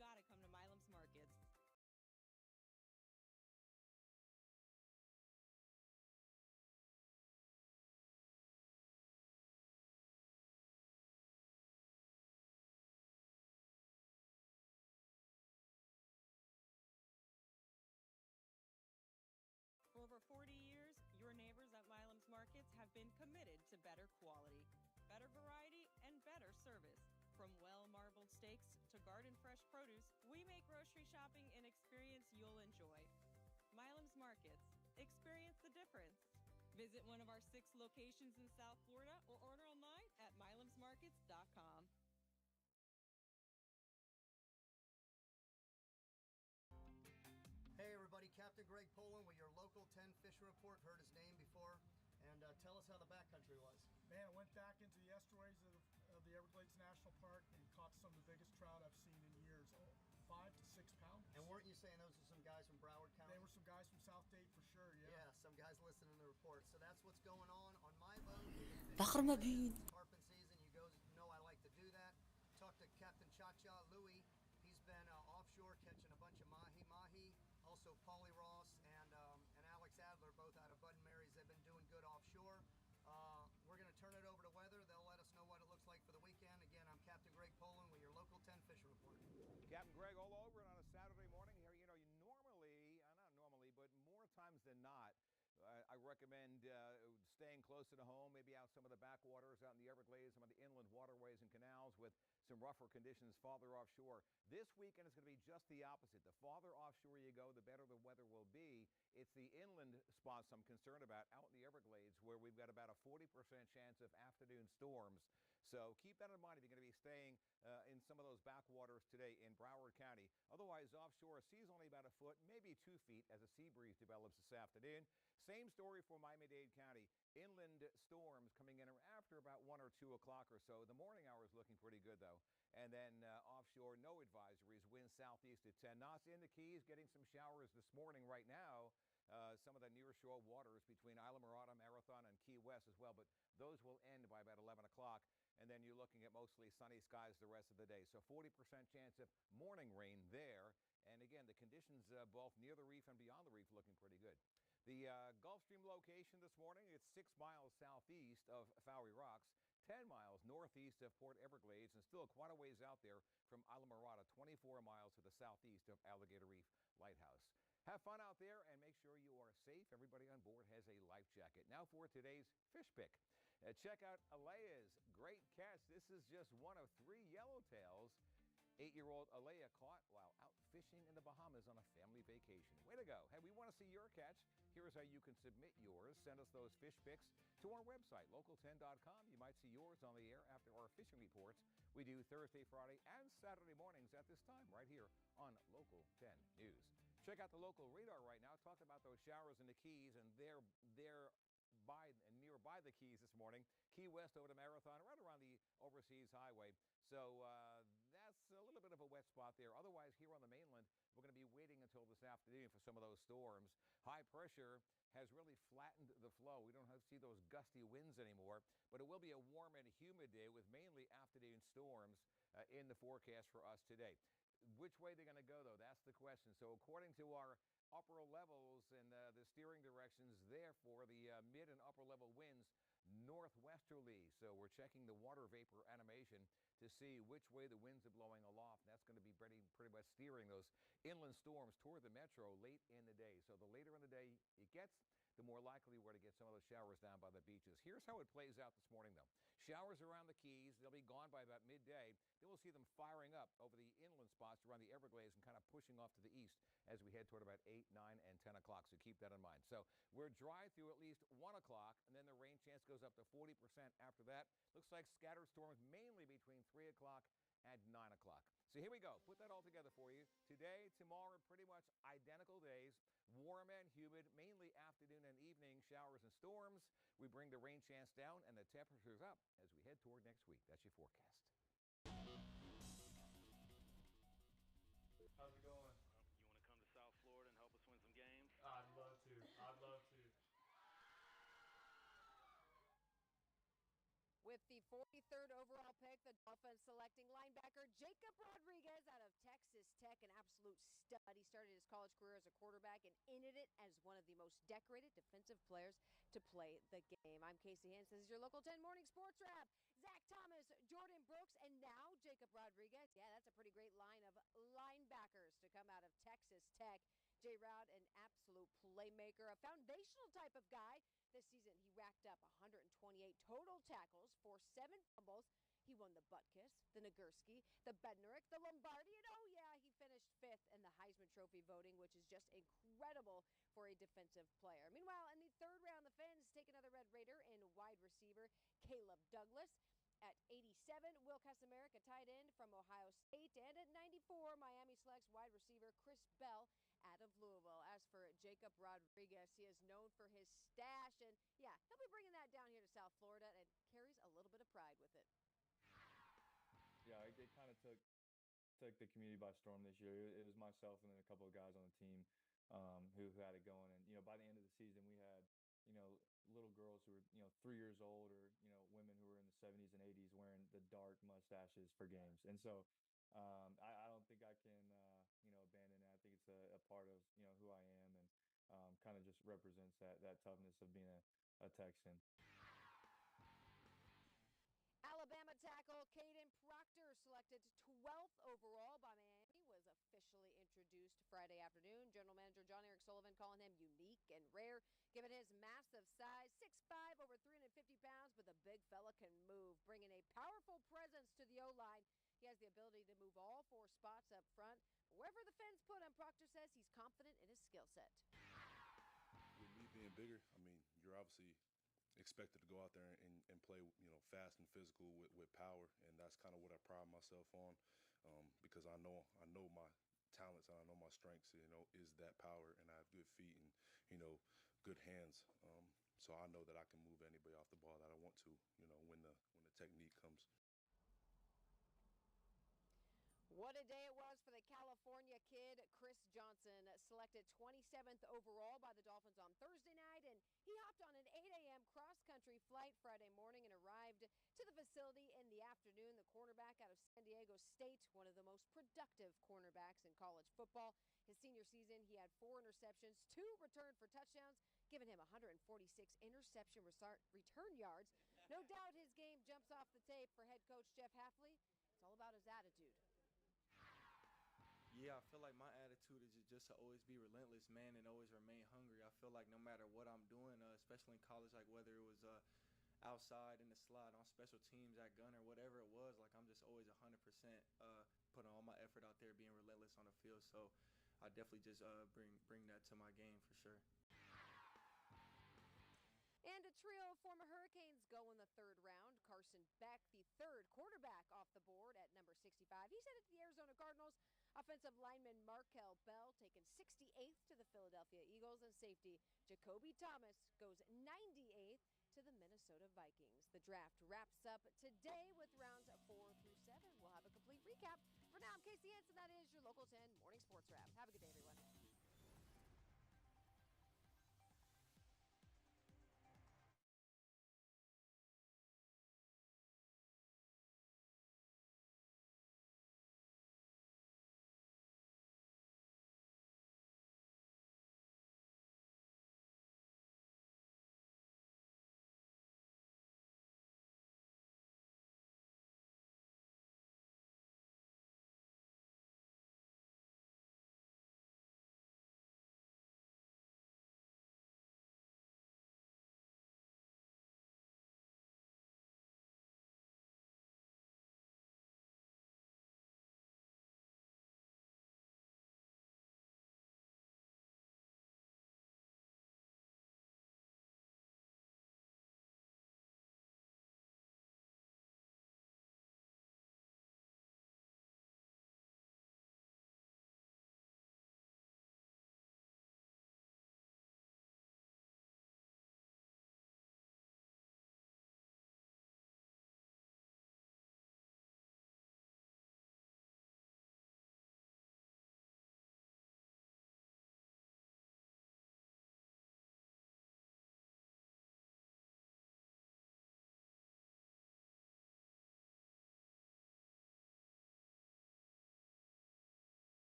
gotta come to Milam's Markets. For over 40 years, your neighbors at Milam's Markets have been committed to better quality, better variety, and better service. From well-marbled steaks to garden-fresh produce, we make grocery shopping an experience you'll enjoy. Milam's Markets. Experience the difference. Visit one of our 6 locations in South Florida or order online at milamsmarkets.com. Hey everybody, Captain Greg Poland with your local 10 fishing report. Heard his name before, and tell us how the backcountry was. Man, I went back into the estuaries of the Everglades National Park and caught some of the biggest trout I've seen in years, 5 to 6 pounds. And weren't you saying those are some guys from Broward County? They were some guys from South Dade for sure, yeah. Yeah, some guys listening to the report. So that's what's going on my boat. Tarpon season, you know I like to do that. Talked to Captain Cha-Cha Louie. He's been offshore catching a bunch of mahi-mahi. Also, Paulie Ross and Alex Adler, both out of Bud and Mary's, they've been doing good offshore. We're going to turn it over to weather. They'll let us know what it looks like for the weekend. Again, I'm Captain Greg Poland with your local 10 fishing report. Captain Greg all over it on a Saturday morning here. You know, you normally, not normally, but more times than not, I recommend staying closer to home, maybe out some of the backwaters out in the Everglades, some of the inland waterways and canals with some rougher conditions farther offshore. This weekend is going to be just the opposite. The farther offshore you go, the better the weather will be. It's the inland spots I'm concerned about out in the Everglades where we've got about a 40% chance of afternoon storms. So keep that in mind if you're going to be staying in some of those backwaters today in Broward County. Otherwise, offshore, sea's only about a foot, maybe 2 feet as a sea breeze develops this afternoon. Same story for Miami-Dade County. Inland storms coming in after about 1 or 2 o'clock or so. The morning hours looking pretty good, though. And then offshore, no advisories. Winds southeast at 10 knots. In the Keys, getting some showers this morning right now. Some of the nearshore waters between Islamorada, Marathon, and Key West as well. But those will end by about 11 o'clock. And then you're looking at mostly sunny skies the rest of the day. So 40% chance of morning rain there. And again, the conditions both near the reef and beyond the reef looking pretty good. The Gulfstream location this morning, it's 6 miles southeast of Fowey Rocks, 10 miles northeast of Port Everglades, and still quite a ways out there from Islamorada, 24 miles to the southeast of Alligator Reef Lighthouse. Have fun out there and make sure you are safe. Everybody on board has a life jacket. Now for today's fish pick. Check out Alea's great catch. This is just one of 3 yellowtails 8-year-old Alea caught while out fishing in the Bahamas on a family vacation. Way to go. Hey, we want to see your catch. Here's how you can submit yours. Send us those fish pics to our website, local10.com. You might see yours on the air after our fishing reports. We do Thursday, Friday, and Saturday mornings at this time right here on Local 10 News. Check out the local radar right now. Talk about those showers in the Keys, and they're nearby the Keys this morning. Key West over to Marathon, right around the Overseas Highway. So that's a little bit of a wet spot there. Otherwise, here on the mainland, we're going to be waiting until this afternoon for some of those storms. High pressure has really flattened the flow. We don't have to see those gusty winds anymore, but it will be a warm and humid day with mainly afternoon storms in the forecast for us today. Which way they're going to go, though, that's the question. So according to our upper levels and the steering directions there for the mid and upper level winds, northwesterly. So we're checking the water vapor animation to see which way the winds are blowing aloft. And that's going to be pretty much steering those inland storms toward the metro late in the day. So the later in the day it gets, the more likely we're to get some of those showers down by the beaches. Here's how it plays out this morning, though. Showers around the Keys, they'll be gone by about midday. Then we'll see them firing up over the inland spots around the Everglades and kind of pushing off to the east as we head toward about 8, 9, and 10 o'clock. So keep that in mind. So we're dry through at least 1 o'clock, and then the rain chance goes up to 40% after that. Looks like scattered storms mainly between 3 o'clock and 9 o'clock. So here we go. Put that all together for you. Today, tomorrow, pretty much identical days. Warm and humid, mainly afternoon and evening showers and storms. We bring the rain chance down and the temperatures up as we head toward next week. That's your forecast. How's it going? You want to come to South Florida and help us win some games? I'd love to. I'd love to. With the 43rd overall pick, the Dolphins selecting linebacker Jacob Rodriguez out of Texas. Texas Tech, an absolute stud. He started his college career as a quarterback and ended it as one of the most decorated defensive players to play the game. I'm Casey Hansen. This is your Local 10 Morning Sports Wrap. Zach Thomas, Jordan Brooks, and now Jacob Rodriguez. Yeah, that's a pretty great line of linebackers to come out of Texas Tech. J. Rod, an absolute playmaker, a foundational type of guy. This season, he racked up 128 total tackles for 7 fumbles. He won the butt kiss, the Nagurski, the Bednarik, the Lombardi, and oh yeah, he finished 5th in the Heisman Trophy voting, which is just incredible for a defensive player. Meanwhile, in the 3rd round, the Fins take another Red Raider in wide receiver Caleb Douglas. At 87, Will Casamaric, a tight end from Ohio State. And at 94, Miami selects wide receiver Chris Bell out of Louisville. As for Jacob Rodriguez, he is known for his stash. And yeah, he'll be bringing that down here to South Florida and carries a little bit of pride with it. Yeah, it kind of took the community by storm this year. It was myself and then a couple of guys on the team who had it going. And, by the end of the season, we had, little girls who were, 3 years old or, women who were in the 70s and 80s wearing the dark mustaches for games. And so I don't think I can, abandon it. I think it's a part of, who I am and kind of just represents that toughness of being a Texan. Alabama tackle Caden Proctor, selected 12th overall by Miami, was officially introduced Friday afternoon. General Manager John Eric Sullivan calling him unique and rare, given his massive size, 6'5", over 350 pounds, but the big fella can move, bringing a powerful presence to the O-line. He has the ability to move all 4 spots up front. Wherever the Fins put him, Proctor says he's confident in his skill set. With me being bigger, you're obviously expected to go out there and play, fast and physical with power, and that's kind of what I pride myself on, because I know my talents and I know my strengths, is that power, and I have good feet and, good hands. So I know that I can move anybody off the ball that I want to, when the technique comes. What a day it was for the California kid, Chris Johnson, selected 27th overall by the Dolphins on Thursday night, and he hopped on an 8 a.m. cross-country flight Friday morning and arrived to the facility in the afternoon. The cornerback out of San Diego State, one of the most productive cornerbacks in college football. His senior season, he had 4 interceptions, 2 returned for touchdowns, giving him 146 interception return yards. No doubt his game jumps off the tape for head coach Jeff Hafley. It's all about his attitude. Yeah, I feel like my attitude is just to always be relentless, man, and always remain hungry. I feel like no matter what I'm doing, especially in college, like whether it was outside in the slot, on special teams, at gunner, whatever it was, like I'm just always 100% putting all my effort out there, being relentless on the field. So I definitely just bring that to my game for sure. And a trio of former Hurricanes go in the 3rd round. Carson Beck, the 3rd quarterback off the board at number 65. He's headed to the Arizona Cardinals. Offensive lineman Markel Bell taken 68th to the Philadelphia Eagles. And safety Jacoby Thomas goes 98th to the Minnesota Vikings. The draft wraps up today with rounds 4 through 7. We'll have a complete recap. For now, I'm Casey Hansen. That is your Local 10 Morning Sports Wrap. Have a good day, everyone.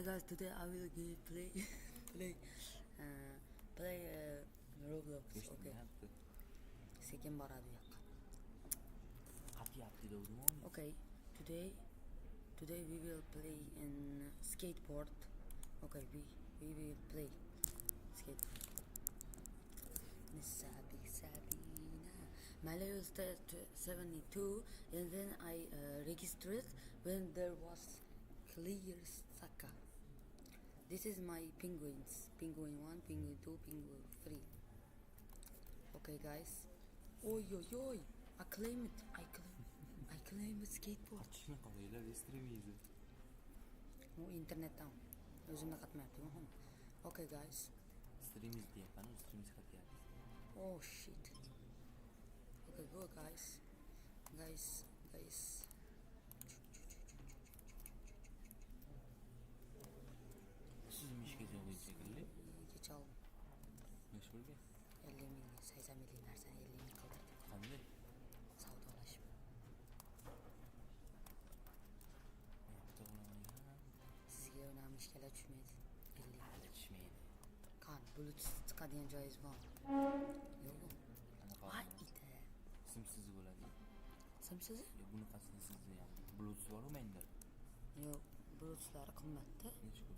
Hi guys, today I will play Roblox. Okay. Sekin boradi bu yoqqa. Okay, today we will play in skateboard. Okay, we will play skateboard. Sabina. My level is 72, and then I registered when there was clear saka. This is my penguins. Penguin 1, penguin 2, penguin 3. Okay guys. Oi. I claim it. I claim the skateboard. Internet down. Okay guys. Oh shit. Okay, go guys. Geç aldım. 50 milyon, 80 milyon dersen 50 milyon kaldırdım. Qanday? Savdolashib. Sizga o'ynamishkalar tushmaydi. 50 milyon tushmaydi. Qani, bluetooth chiqadigan joyingiz bormi? Yo'q. Ay, ite. Simsiz bo'ladi. Simsiz? Yo'q, bunaqasini sizda ham. Bluetooth bormi menda? Yo'q, bluetoothlar qimmatda. Necha pul?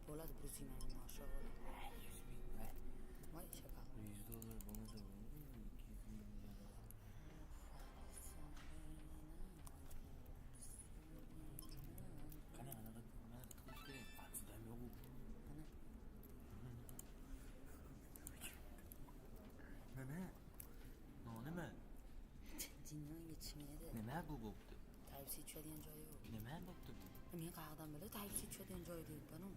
Bo'ladi, $120 ming aşağı bo'ladi. 100 ming. Voy, shakal. $100 bo'lmasa bo'ladi. 200 ming. Qani anaqa qilish kerak. Aqsidam yo'q u. Nima? Jinniga yetishmaydi. Nima bu bo'pti? Type-C tushadigan joyi yo'q. Nima bo'pti bu? Men qayerdan bilay, Type-C tushadigan joyi deyapman-ku.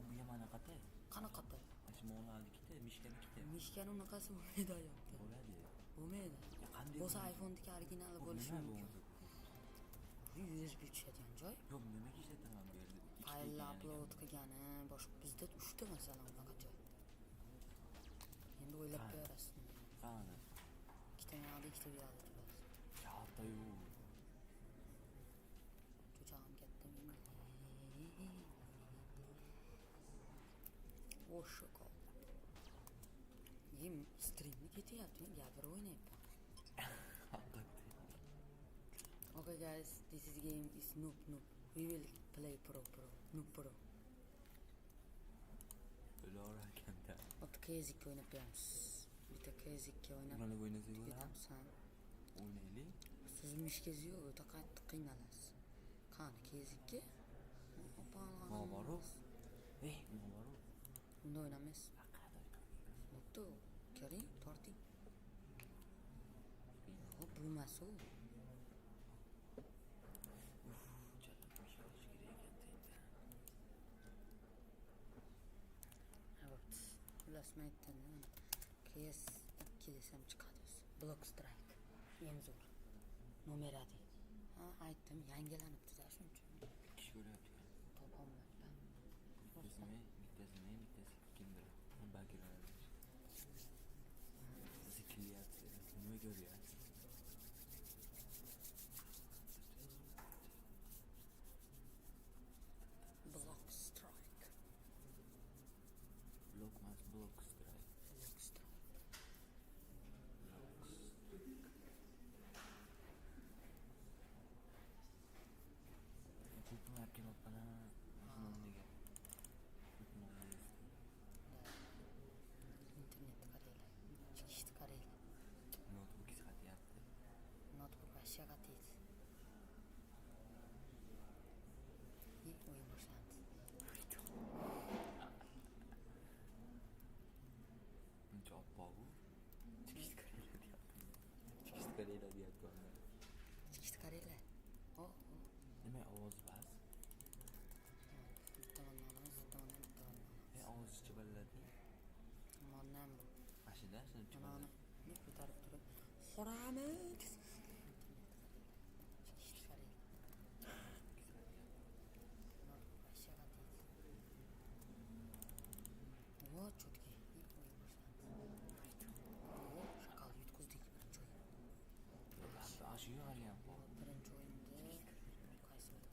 Bu ham anaqada. Qanaqada? Mashinalarnikida, mishkanikida. Mishkani unaqasi bo'lmaydi hayotda. Bo'ladi. Bo'lmaydi. Qanday? Bo'lsa iPhone'dagi originali bo'lishi mumkin. USB tushadigan joy. Yo'q, nimaga ishlataman bu yerda? Fayl upload qilgani, boshqa bizda 3 ta masalan unaqa joy. Endi o'ylab ko'rasiz. Qani? Ikkita yoqda, ikkita bu yoqda turadi. Katta-yu. Cho'chag'im katta men. O'shqa. Men streamni ketyapti, gapirib o'ynayapman. Okay guys, this is game is noob. We will play pro. Noob pro. Ular hakanda. Tkazib o'ynab beramiz. Bitta tkazibga o'ynab. Mana o'ynasak bo'ladimi? Ketamiz. O'ynaylik. Siz mishkaz yo'q, o'ta qattiq qiynalasiz. Qani tkazibga? Nima boru? Nima boru? Bunda o'ynamaysiz. Bo'pti, ko'ring, torting. Hop, bo'lmas u. Ulasma aytdim. PS2 desam chiqadi o'zi. Block strike. Eng zo'r. Numeradi. Ha, aytdim, yangilanibdi-da shuning uchun. Kishi ko'ryapti. Topolmayapman. Bittasi kimdir? Bagirlar. Zikryapti. Nima ko'ryapti? Block strike. Block strike. Internetni qaranglar. Chiqishni qaranglar. Notebook ishlatyapti. Notebook vashsha qatiydi. O'yin boshlandi. Buncha oppoq u. Chiqishni qaranglar deyapti. Chiqishni qaranglar. Nima ovoz bas? Ovoz chibaladi. Mandan bu. Mashina shuni chibaladi. Ne ko'tarib turib. Xo'ramiz. Chiqishni qaranglar. Vashsha qatiydi. Vo, cho'tki. O'yin boshlandi. Shakal yutqizdik birinchi o'yin. Ashu yo'q ham. Birinchi o'yinda qaysi o'yin?